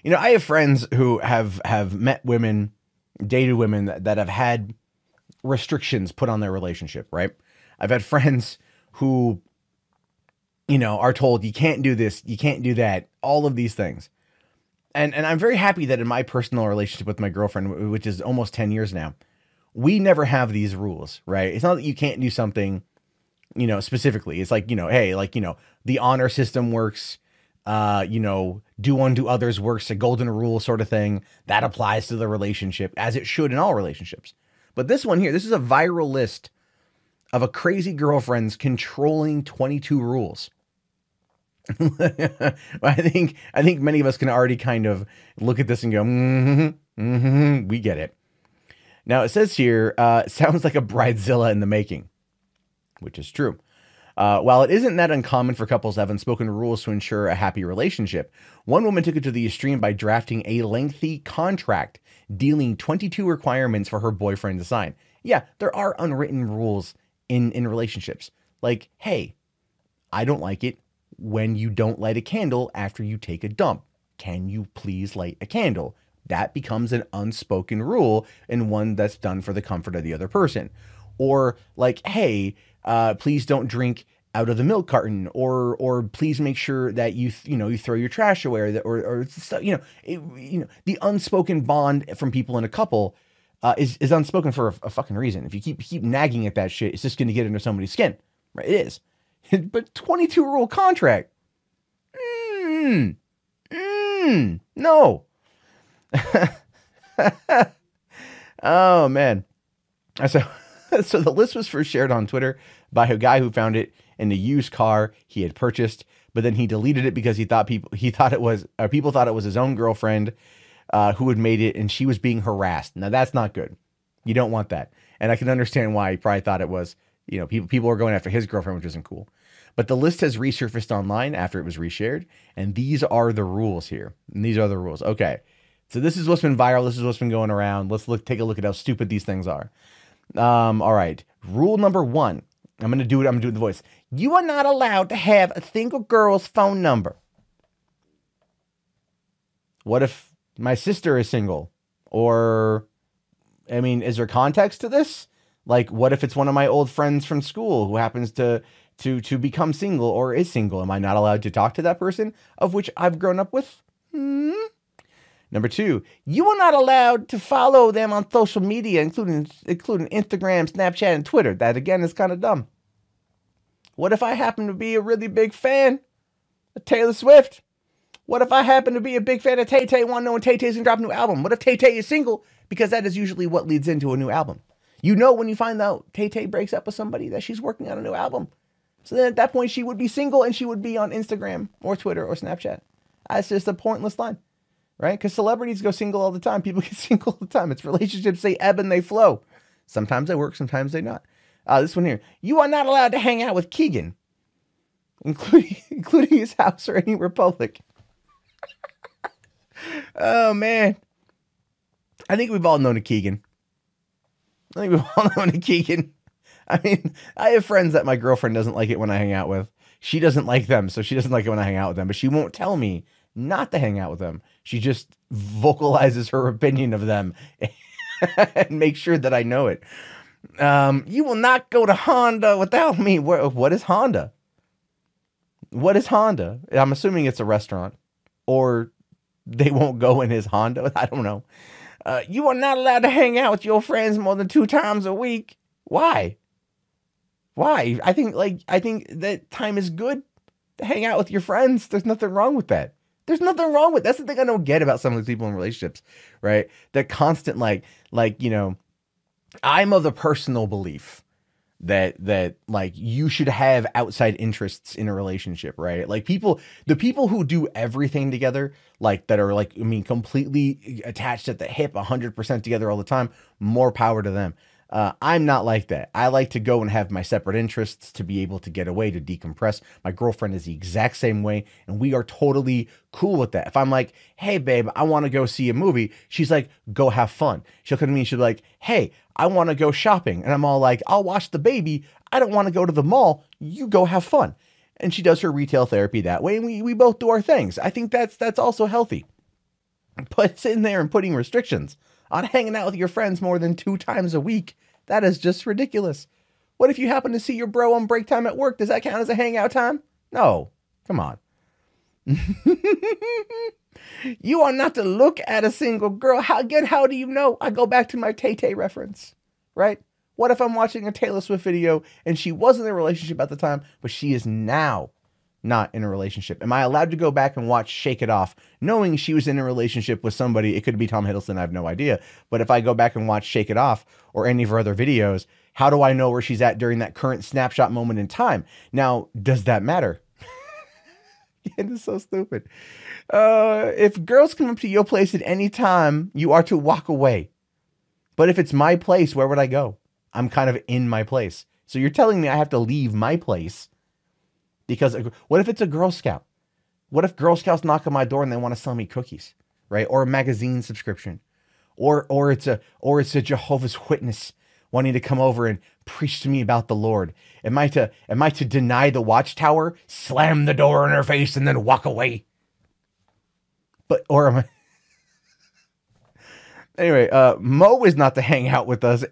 You know, I have friends who have met women, dated women that have had restrictions put on their relationship, right? I've had friends who, you know, are told you can't do this, you can't do that, all of these things. And I'm very happy that in my personal relationship with my girlfriend, which is almost 10 years now, we never have these rules, right? It's not that you can't do something, you know, specifically. It's like, you know, hey, like, you know, the honor system works, you know, do unto others works, a golden rule sort of thing. That applies to the relationship as it should in all relationships. But this one here, this is a viral list of a crazy girlfriend's controlling 22 rules. I think many of us can already kind of look at this and go, we get it. Now it says here, sounds like a bridezilla in the making, which is true. While it isn't that uncommon for couples to have unspoken rules to ensure a happy relationship, one woman took it to the extreme by drafting a lengthy contract dealing 22 requirements for her boyfriend to sign. Yeah, there are unwritten rules in relationships. Like, hey, I don't like it when you don't light a candle after you take a dump. Can you please light a candle? That becomes an unspoken rule and one that's done for the comfort of the other person. Or like, hey, please don't drink out of the milk carton, or please make sure that you throw your trash away, or stuff, the unspoken bond from people in a couple is unspoken for a fucking reason. If you keep nagging at that shit, it's just going to get into somebody's skin, right? It is. But 22 rule contract, no. Oh man. So the list was first shared on Twitter by a guy who found it in a used car he had purchased, but then he deleted it because people thought it was his own girlfriend who had made it, and she was being harassed. Now that's not good. You don't want that. And I can understand why he probably thought it was, people were going after his girlfriend, which isn't cool. But the list has resurfaced online after it was reshared, and these are the rules here. And these are the rules. Okay. So this is what's been viral. This is what's been going around. Let's take a look at how stupid these things are. All right. Rule number 1. I'm going to do the voice. You are not allowed to have a single girl's phone number. What if my sister is single? Or, I mean, is there context to this? Like, what if it's one of my old friends from school who happens to become single or is single? Am I not allowed to talk to that person of which I've grown up with? Number 2, you are not allowed to follow them on social media, including Instagram, Snapchat, and Twitter. That, again, is kind of dumb. What if I happen to be a really big fan of Taylor Swift? What if I happen to be a big fan of Tay-Tay, want to know when Tay-Tay's going to drop a new album? What if Tay-Tay is single? Because that is usually what leads into a new album. You know when you find out Tay-Tay breaks up with somebody that she's working on a new album. So then at that point, she would be single and she would be on Instagram or Twitter or Snapchat. That's just a pointless line. Right? Because celebrities go single all the time. People get single all the time. It's relationships, they ebb and they flow. Sometimes they work, sometimes they not. This one here. You are not allowed to hang out with Keegan, including his house or any republic. Oh, man. I think we've all known a Keegan. I mean, I have friends that my girlfriend doesn't like it when I hang out with. She doesn't like them, so she doesn't like it when I hang out with them. But she won't tell me not to hang out with them. She just vocalizes her opinion of them and makes sure that I know it. You will not go to Honda without me. What is Honda? What is Honda? I'm assuming it's a restaurant, or they won't go in his Honda. I don't know. You are not allowed to hang out with your friends more than 2 times a week. Why? I think that time is good to hang out with your friends. There's nothing wrong with that. That's the thing I don't get about some of these people in relationships, right? The constant, I'm of the personal belief that you should have outside interests in a relationship, right? Like the people who do everything together, that are completely attached at the hip, 100% together all the time, more power to them. I'm not like that. I like to go and have my separate interests to be able to get away, to decompress. My girlfriend is the exact same way, and we are totally cool with that. If I'm like, hey, babe, I want to go see a movie, she's like, go have fun. She'll come to me and she'll be like, hey, I want to go shopping. And I'm all like, I'll watch the baby. I don't want to go to the mall. You go have fun. And she does her retail therapy that way, and we both do our things. I think that's also healthy. But sitting there and putting restrictions on hanging out with your friends more than 2 times a week, that is just ridiculous. What if you happen to see your bro on break time at work? Does that count as a hangout time? No. Come on. You are not to look at a single girl. How do you know? I go back to my Tay-Tay reference, right? What if I'm watching a Taylor Swift video and she wasn't in a relationship at the time, but she is now not in a relationship? Am I allowed to go back and watch Shake It Off, knowing she was in a relationship with somebody? It could be Tom Hiddleston, I have no idea. But if I go back and watch Shake It Off or any of her other videos, how do I know where she's at during that current snapshot moment in time? Now, does that matter? It is so stupid. If girls come up to your place at any time, you are to walk away. But if it's my place, where would I go? I'm kind of in my place. So you're telling me I have to leave my place because what if it's a Girl Scout? What if Girl Scouts knock on my door and they want to sell me cookies, right? Or a magazine subscription, or it's a Jehovah's Witness wanting to come over and preach to me about the Lord. Am I to deny the watchtower, slam the door in her face, and then walk away? Or am I? Anyway, Mo is not to hang out with us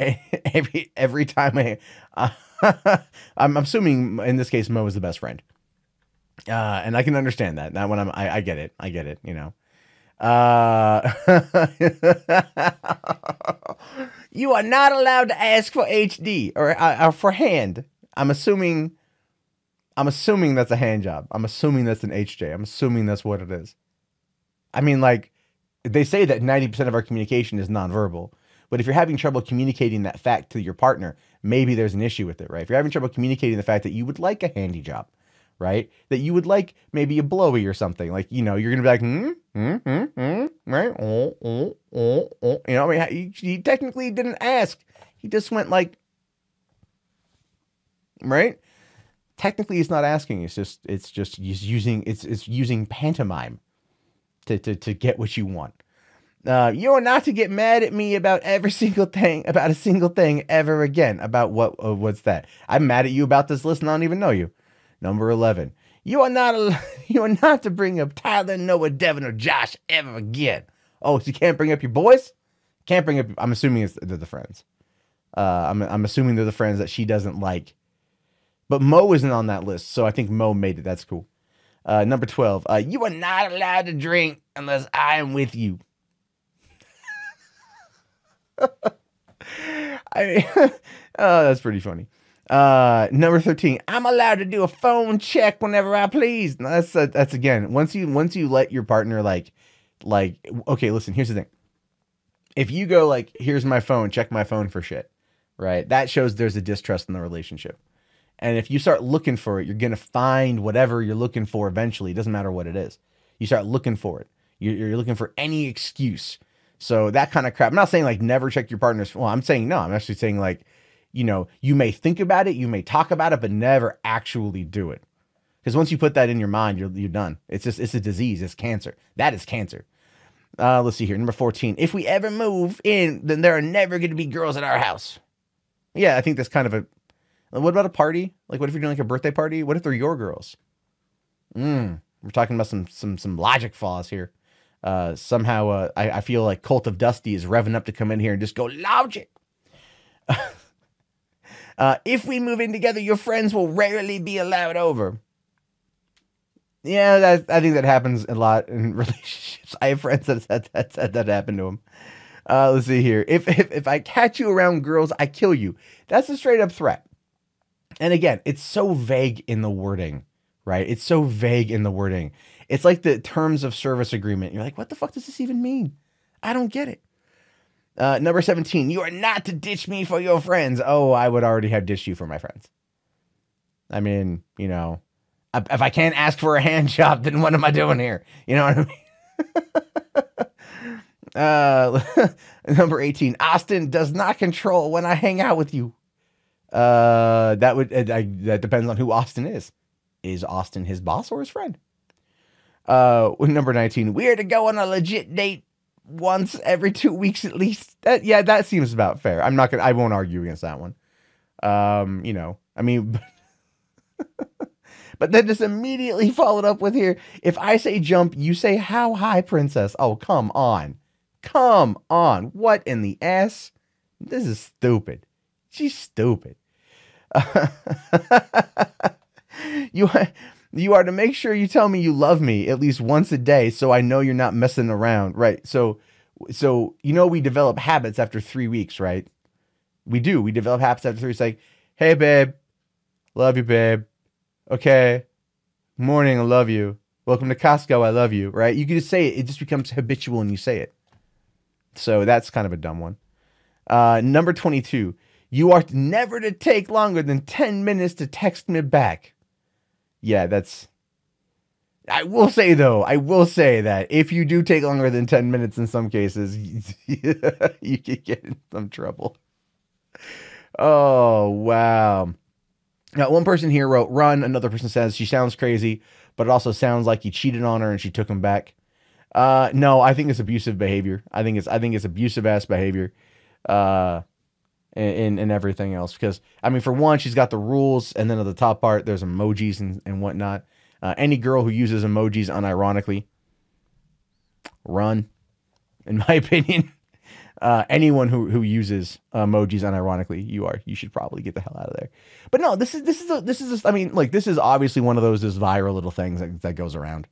every time. I'm assuming in this case Mo is the best friend, and I can understand that. That one, I get it. I get it. You know. You are not allowed to ask for HD or for hand. I'm assuming that's a hand job. I'm assuming that's an HJ. I'm assuming that's what it is. I mean, like, they say that 90% of our communication is nonverbal, but if you're having trouble communicating that fact to your partner, maybe there's an issue with it, right? If you're having trouble communicating the fact that you would like a handy job, right? That you would like maybe a blowy or something, like, you know, you're going to be like, right? You know, I mean, he technically didn't ask. He just went like, right? Technically, he's not asking. It's just using pantomime to get what you want. You're not to get mad at me about a single thing ever again. About what's that? I'm mad at you about this list and I don't even know you. Number 11. You are not to bring up Tyler, Noah, Devin, or Josh ever again. Oh, so you can't bring up your boys? Can't bring up. I'm assuming they're the friends. I'm assuming they're the friends that she doesn't like. But Mo isn't on that list, so I think Mo made it. That's cool. Number 12. You are not allowed to drink unless I am with you. I mean, oh, that's pretty funny. Number 13. I'm allowed to do a phone check whenever I please. Now, that's again, once you let your partner like, okay, listen, here's the thing. If you go like, here's my phone, check my phone for shit, right? That shows there's a distrust in the relationship. And if you start looking for it, you're going to find whatever you're looking for eventually. It doesn't matter what it is. You start looking for it. You're looking for any excuse. So that kind of crap. I'm not saying like never check your partner's phone. Well, I'm saying no. I'm actually saying like, you know, you may think about it, you may talk about it, but never actually do it. Because once you put that in your mind, you're done. It's a disease. It's cancer. That is cancer. Let's see here. Number 14. If we ever move in, then there are never going to be girls at our house. Yeah, I think that's kind of a... What about a party? Like, what if you're doing like a birthday party? What if they're your girls? We're talking about some logic flaws here. Somehow, I feel like Cult of Dusty is revving up to come in here and just go logic. If we move in together, your friends will rarely be allowed over. Yeah, I think that happens a lot in relationships. I have friends that said that happened to them. Let's see here. If I catch you around girls, I kill you. That's a straight up threat. And again, it's so vague in the wording, right? It's so vague in the wording. It's like the terms of service agreement. You're like, what the fuck does this even mean? I don't get it. Number 17, you are not to ditch me for your friends. Oh, I would already have ditched you for my friends. I mean, you know, if I can't ask for a hand job, then what am I doing here? You know what I mean? Number 18, Austin does not control when I hang out with you. That depends on who Austin is. Is Austin his boss or his friend? Number 19, we are to go on a legit date once every 2 weeks at least. That seems about fair. I won't argue against that one. You know, I mean, But then just immediately followed up with here. If I say jump, you say how high, princess? Oh, come on. Come on. What in the ass? This is stupid. She's stupid. You are to make sure you tell me you love me at least once a day so I know you're not messing around. Right. So we develop habits after 3 weeks, right? We do. We develop habits after 3 weeks. Like, hey, babe. Love you, babe. Okay. Morning, I love you. Welcome to Costco, I love you, right? You can just say it. It just becomes habitual and you say it. So that's kind of a dumb one. Number 22. You are never to take longer than 10 minutes to text me back. Yeah, I will say that if you do take longer than 10 minutes in some cases, you could get in some trouble. Oh, wow. Now, one person here wrote, run. Another person says, she sounds crazy, but it also sounds like he cheated on her and she took him back. No, I think it's abusive behavior. I think it's abusive ass behavior, and everything else. Because, I mean, for one, she's got the rules, and then at the top part, there's emojis and whatnot. Any girl who uses emojis unironically, run, in my opinion. Anyone who uses emojis unironically, you should probably get the hell out of there. But no, this is I mean, like, this is obviously one of those just viral little things that goes around,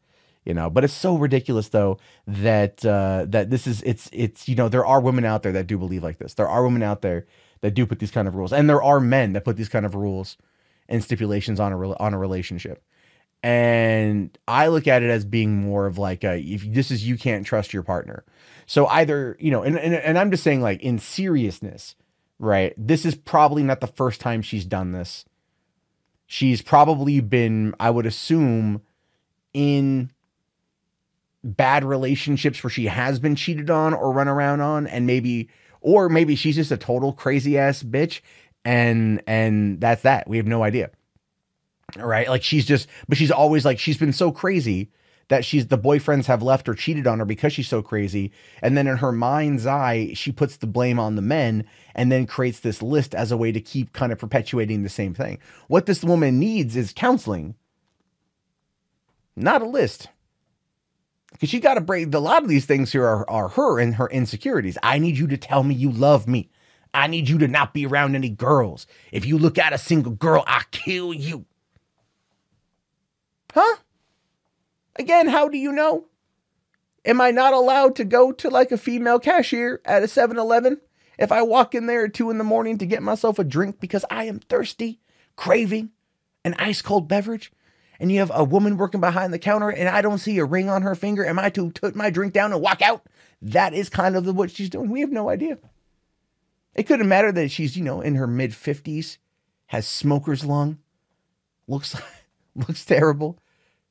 but it's so ridiculous though that it's there are women out there that do believe like this. There are women out there that do put these kind of rules, and there are men that put these kind of rules and stipulations on a relationship. And I look at it as being more of like you can't trust your partner. So either, and I'm just saying, like, in seriousness, right? This is probably not the first time she's done this. She's probably been, I would assume, in bad relationships where she has been cheated on or run around on, and maybe she's just a total crazy ass bitch, and that's that. We have no idea. All right. Like, but she's always like, she's been so crazy that the boyfriends have left or cheated on her because she's so crazy. And then in her mind's eye, she puts the blame on the men and then creates this list as a way to keep kind of perpetuating the same thing. What this woman needs is counseling, not a list. Because she got to break a lot of these things here are her and her insecurities. I need you to tell me you love me. I need you to not be around any girls. If you look at a single girl, I'll kill you. Huh? Again, how do you know? Am I not allowed to go to like a female cashier at a 7-Eleven if I walk in there at 2 a.m. to get myself a drink because I am thirsty, craving an ice cold beverage? And you have a woman working behind the counter and I don't see a ring on her finger. Am I to put my drink down and walk out? That is kind of what she's doing. We have no idea. It couldn't matter that she's, in her mid 50s, has smoker's lung, looks terrible.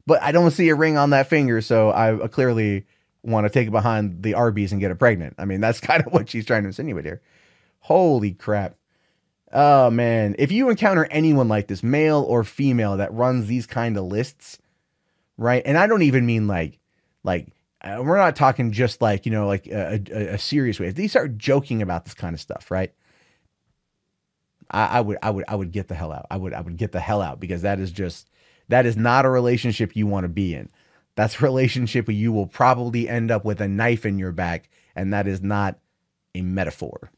But I don't see a ring on that finger, so I clearly want to take it behind the Arby's and get her pregnant. I mean, that's kind of what she's trying to insinuate here. Holy crap. Oh, man. If you encounter anyone like this, male or female, that runs these kind of lists, right? And I don't even mean like we're not talking just like, like a serious way. If they start joking about this kind of stuff, right? I would get the hell out. I would get the hell out, because that is not a relationship you want to be in. That's a relationship where you will probably end up with a knife in your back, and that is not a metaphor.